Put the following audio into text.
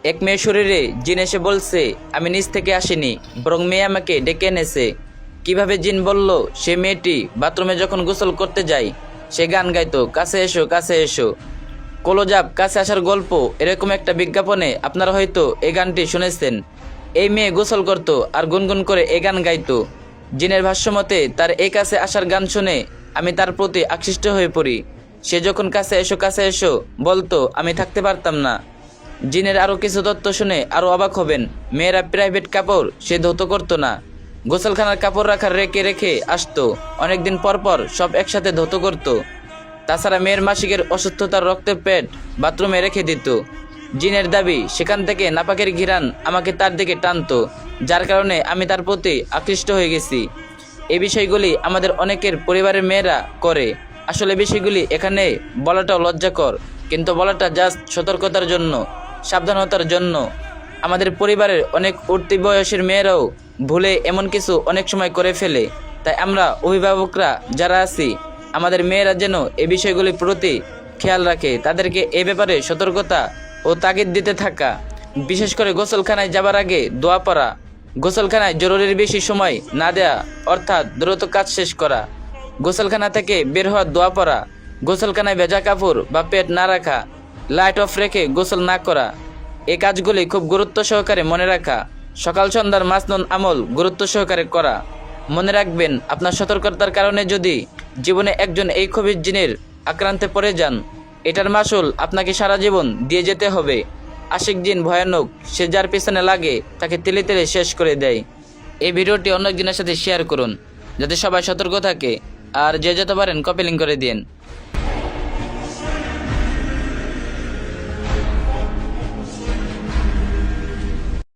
এক মেয়ে শরীরে জিন এসে বলছে আমি নিজ থেকে আসিনি, বরং মেয়ে আমাকে ডেকে এনেছে। কিভাবে জিন বলল? সে মেয়েটি বাথরুমে যখন গোসল করতে যায় সে গান গাইতো, কাছে এসো কাছে এসো। কলোজাব কাছে আসার গল্প, এরকম একটা বিজ্ঞাপনে আপনারা হয়তো এই গানটি শুনেছেন। এই মেয়ে গোসল করত আর গুনগুন করে এই গান গাইতো। জিনের ভাষ্যমতে তার এই কাছে আসার গান শুনে আমি তার প্রতি আকৃষ্ট হয়ে পড়ি। সে যখন কাছে এসো বলতো আমি থাকতে পারতাম না। জিনের আরও কিছু তথ্য শুনে আরও অবাক হবেন। মেয়েরা প্রাইভেট কাপড় সে ধৌত করতো না, গোসলখানার কাপড় রাখার রেখে রেখে আসতো। অনেকদিন পর পর সব একসাথে ধৌত করতো। তাছাড়া মেয়ের মাসিকের অসুস্থতার রক্তের পেট বাথরুমে রেখে দিত। জিনের দাবি সেখান থেকে নাপাকের ঘিরান আমাকে তার দিকে টানতো, যার কারণে আমি তার প্রতি আকৃষ্ট হয়ে গেছি। এই বিষয়গুলি আমাদের অনেকের পরিবারের মেয়েরা করে। আসলে বিষয়গুলি এখানে বলাটাও লজ্জাকর, কিন্তু বলাটা জাস্ট সতর্কতার জন্য, সাবধানতার জন্য। আমাদের পরিবারের অনেক উঠতি বয়সের মেয়েরাও ভুলে এমন কিছু অনেক সময় করে ফেলে। তাই আমরা অভিভাবকরা যারা আছি, আমাদের মেয়েরা যেন এই বিষয়গুলির প্রতি খেয়াল রাখে, তাদেরকে এ ব্যাপারে সতর্কতা ও তাগিদ দিতে থাকা। বিশেষ করে গোসলখানায় যাবার আগে দোয়া পড়া, গোসলখানায় জরুরির বেশি সময় না দেয়া, অর্থাৎ দ্রুত কাজ শেষ করা, গোসলখানা থেকে বের হওয়ার দোয়া পড়া, গোসলখানায় ভেজা কাপড় বা পেট না রাখা, লাইট অফ রেখে গোসল না করা। এই কাজগুলি খুব গুরুত্ব সহকারে মনে রাখা। সকাল সন্ধ্যার মাসনুন আমল গুরুত্ব সহকারে করা। মনে রাখবেন, আপনার সতর্কতার কারণে যদি জীবনে একজন এই খবির জিনের আক্রান্তে পড়ে যান, এটার মাসুল আপনাকে সারা জীবন দিয়ে যেতে হবে। আশিক জিন ভয়ানক, সে যার পেছনে লাগে তাকে তেলে তেলে শেষ করে দেয়। এই ভিডিওটি অন্য একজনের সাথে শেয়ার করুন যাতে সবাই সতর্ক থাকে, আর যে যেতে পারেন কপি লিঙ্ক করে দিন।